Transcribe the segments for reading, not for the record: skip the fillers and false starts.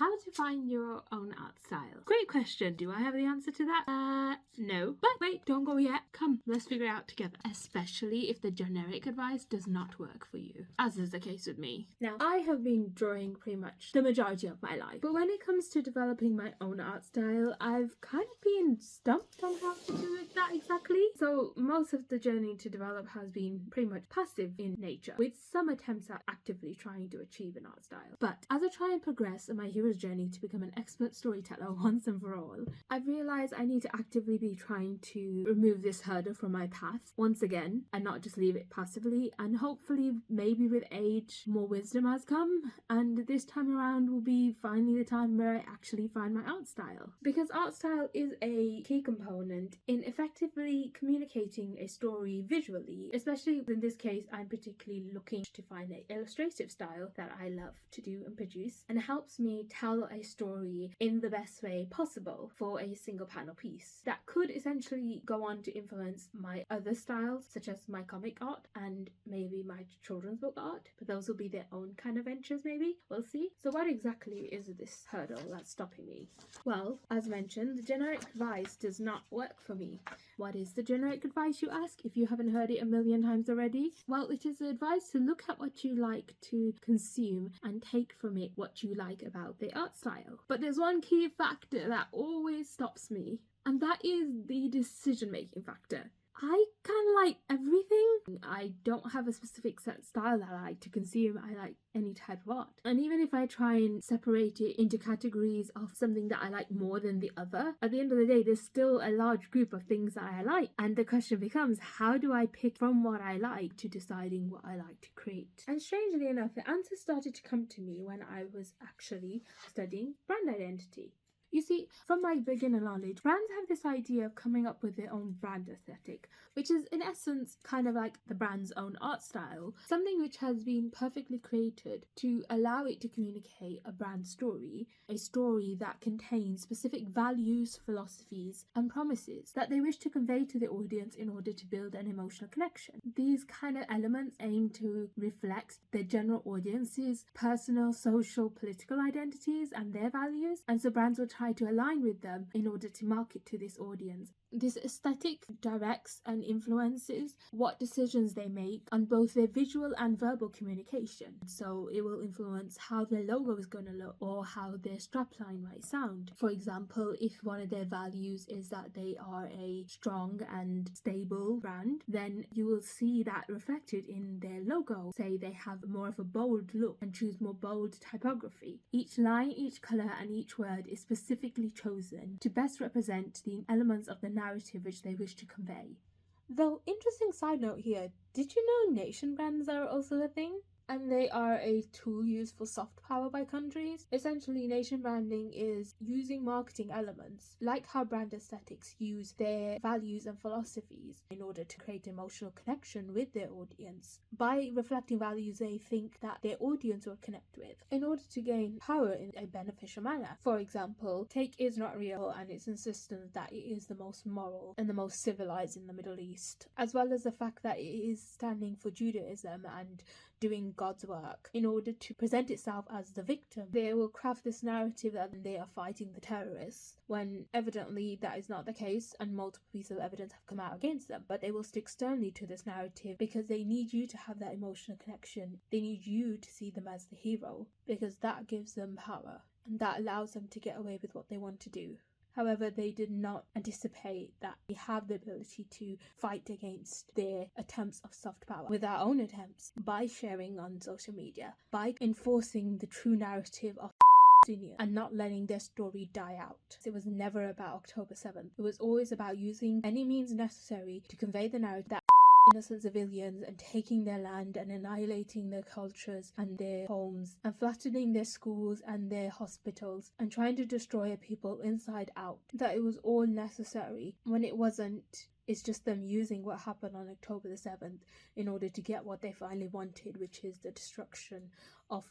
How to find your own art style? Great question. Do I have the answer to that? No. But wait, don't go yet. Come, let's figure it out together. Especially if the generic advice does not work for you, as is the case with me. Now, I have been drawing pretty much the majority of my life, but when it comes to developing my own art style, I've kind of been stumped on how to do that exactly. So most of the journey to develop has been pretty much passive in nature, with some attempts at actively trying to achieve an art style. But as I try and progress in my hero's journey to become an expert storyteller once and for all, I've realised I need to actively be trying to remove this hurdle from my path once again, and not just leave it passively. And hopefully, maybe with age, more wisdom has come, and this time around will be finally the time where I actually find my art style. Because art style is a key component in effectively communicating a story visually, especially in this case I'm particularly looking to find an illustrative style that I love to do and produce, and helps me tell a story in the best way possible for a single panel piece that could essentially go on to influence my other styles, such as my comic art and maybe my children's book art, but those will be their own kind of ventures, maybe. We'll see. So what exactly is this hurdle that's stopping me? Well, as mentioned, the generic advice does not work for me. What is the generic advice, you ask, if you haven't heard it a million times already? Well, it is the advice to look at what you like to consume and take from it what you like about the art style. But there's one key factor that always stops me, and that is the decision-making factor. I kind of like everything. I don't have a specific set style that I like to consume. I like any type of art. And even if I try and separate it into categories of something that I like more than the other, at the end of the day, there's still a large group of things that I like. And the question becomes, how do I pick from what I like to deciding what I like to create? And strangely enough, the answer started to come to me when I was actually studying brand identity. You see, from my beginner knowledge, brands have this idea of coming up with their own brand aesthetic, which is in essence kind of like the brand's own art style, something which has been perfectly created to allow it to communicate a brand story, a story that contains specific values, philosophies, and promises that they wish to convey to the audience in order to build an emotional connection. These kind of elements aim to reflect the general audience's personal, social, political identities and their values, and so brands will try to align with them in order to market to this audience. This aesthetic directs and influences what decisions they make on both their visual and verbal communication. So it will influence how their logo is going to look or how their strapline might sound. For example, if one of their values is that they are a strong and stable brand, then you will see that reflected in their logo. Say they have more of a bold look and choose more bold typography. Each line, each colour and each word is specifically chosen to best represent the elements of the narrative which they wish to convey. Though, interesting side note here, did you know nation brands are also a thing? And they are a tool used for soft power by countries. Essentially, nation branding is using marketing elements, like how brand aesthetics use their values and philosophies in order to create emotional connection with their audience. By reflecting values they think that their audience will connect with, in order to gain power in a beneficial manner. For example, take Is Not Real and its insistence that it is the most moral and the most civilized in the Middle East, as well as the fact that it is standing for Judaism and doing God's work in order to present itself as the victim. They will craft this narrative that they are fighting the terrorists, when evidently that is not the case and multiple pieces of evidence have come out against them. But they will stick sternly to this narrative because they need you to have that emotional connection. They need you to see them as the hero because that gives them power and that allows them to get away with what they want to do. However, they did not anticipate that we have the ability to fight against their attempts of soft power with our own attempts by sharing on social media, by enforcing the true narrative of and not letting their story die out. It was never about October 7th. It was always about using any means necessary to convey the narrative that innocent civilians and taking their land and annihilating their cultures and their homes and flattening their schools and their hospitals and trying to destroy a people inside out, that it was all necessary when it wasn't. It's just them using what happened on October the 7th in order to get what they finally wanted, which is the destruction of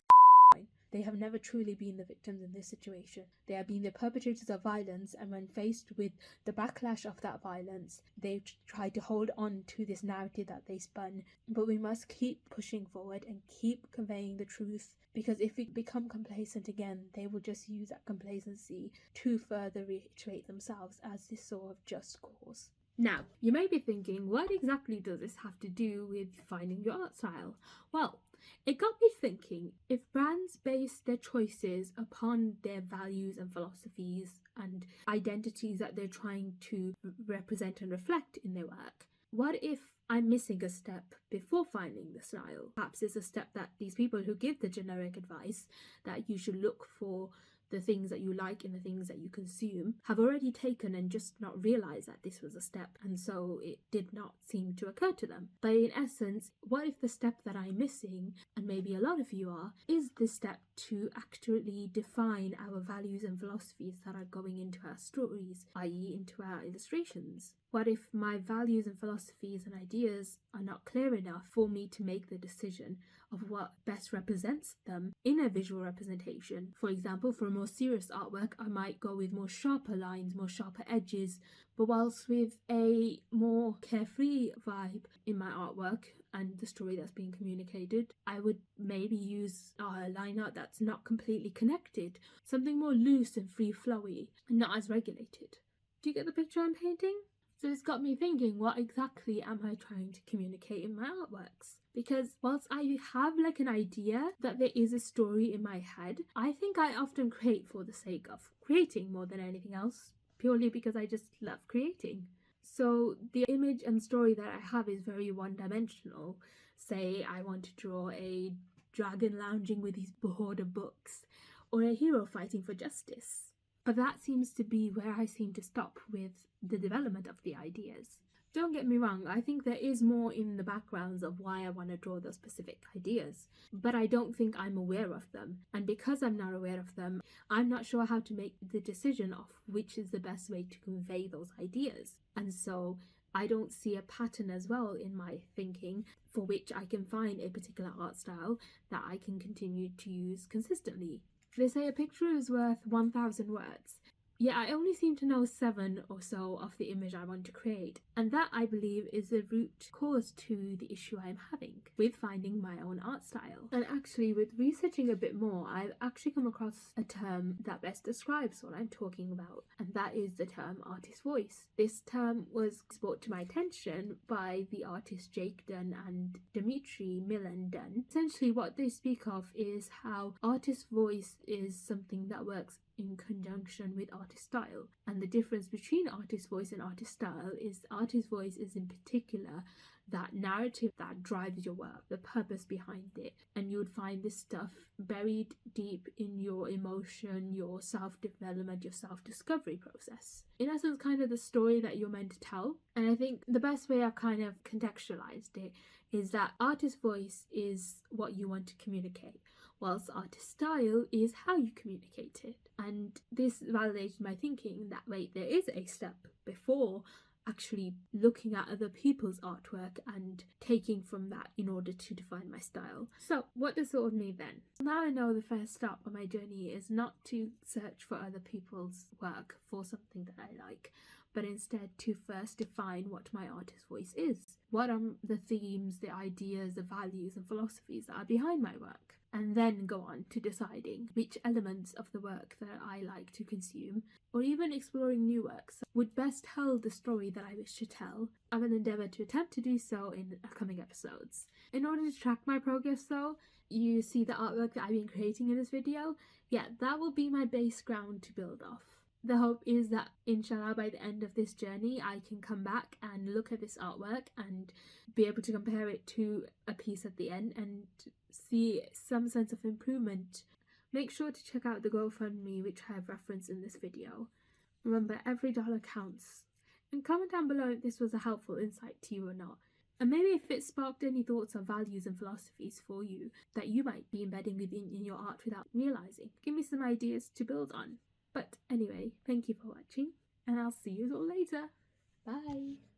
They have never truly been the victims in this situation. They have been the perpetrators of violence, and when faced with the backlash of that violence, they try to hold on to this narrative that they spun. But we must keep pushing forward and keep conveying the truth, because if we become complacent again, they will just use that complacency to further reiterate themselves as this sort of just cause. Now, you may be thinking, what exactly does this have to do with finding your art style? Well, it got me thinking, if brands base their choices upon their values and philosophies and identities that they're trying to represent and reflect in their work, what if I'm missing a step before finding the style? Perhaps it's a step that these people who give the generic advice that you should look for the things that you like and the things that you consume have already taken and just not realized that this was a step, and so it did not seem to occur to them. But in essence, what if the step that I'm missing, and maybe a lot of you are, is the step to accurately define our values and philosophies that are going into our stories, i.e. into our illustrations? What if my values and philosophies and ideas are not clear enough for me to make the decision of what best represents them in a visual representation? For example, for a more serious artwork, I might go with more sharper lines, more sharper edges, but whilst with a more carefree vibe in my artwork and the story that's being communicated, I would maybe use a line art that's not completely connected, something more loose and free-flowy, and not as regulated. Do you get the picture I'm painting? So it's got me thinking, what exactly am I trying to communicate in my artworks? Because whilst I have like an idea that there is a story in my head, I think I often create for the sake of creating more than anything else, purely because I just love creating. So the image and story that I have is very one-dimensional. Say I want to draw a dragon lounging with his hoard of books, or a hero fighting for justice. But that seems to be where I seem to stop with the development of the ideas. Don't get me wrong, I think there is more in the backgrounds of why I want to draw those specific ideas, but I don't think I'm aware of them. And because I'm not aware of them, I'm not sure how to make the decision of which is the best way to convey those ideas. And so I don't see a pattern as well in my thinking for which I can find a particular art style that I can continue to use consistently. They say a picture is worth 1,000 words. Yet I only seem to know 7 or so of the image I want to create, and that, I believe, is the root cause to the issue I'm having with finding my own art style. And actually, with researching a bit more, I've actually come across a term that best describes what I'm talking about, and that is the term artist voice. This term was brought to my attention by the artists Jake Dunn and Dimitri Milan Dunn. Essentially, what they speak of is how artist voice is something that works in conjunction with artist style, and the difference between artist voice and artist style is artist voice is in particular that narrative that drives your work, the purpose behind it, and you would find this stuff buried deep in your emotion, your self-development, your self-discovery process. In essence, kind of the story that you're meant to tell. And I think the best way I've kind of contextualized it is that artist voice is what you want to communicate, whilst artist style is how you communicate it. And this validated my thinking that, wait, there is a step before actually looking at other people's artwork and taking from that in order to define my style. So what does it all mean then? Now I know the first step on my journey is not to search for other people's work for something that I like, but instead to first define what my artist voice is. What are the themes, the ideas, the values and philosophies that are behind my work? And then go on to deciding which elements of the work that I like to consume, or even exploring new works, would best tell the story that I wish to tell. I will endeavour to attempt to do so in upcoming episodes. In order to track my progress though, you see the artwork that I've been creating in this video? Yeah, that will be my base ground to build off. The hope is that, inshallah, by the end of this journey, I can come back and look at this artwork and be able to compare it to a piece at the end and see some sense of improvement. Make sure to check out the GoFundMe, which I have referenced in this video. Remember, every dollar counts. And comment down below if this was a helpful insight to you or not. And maybe if it sparked any thoughts on values and philosophies for you that you might be embedding within in your art without realising. Give me some ideas to build on. But anyway, thank you for watching, and I'll see you all later. Bye!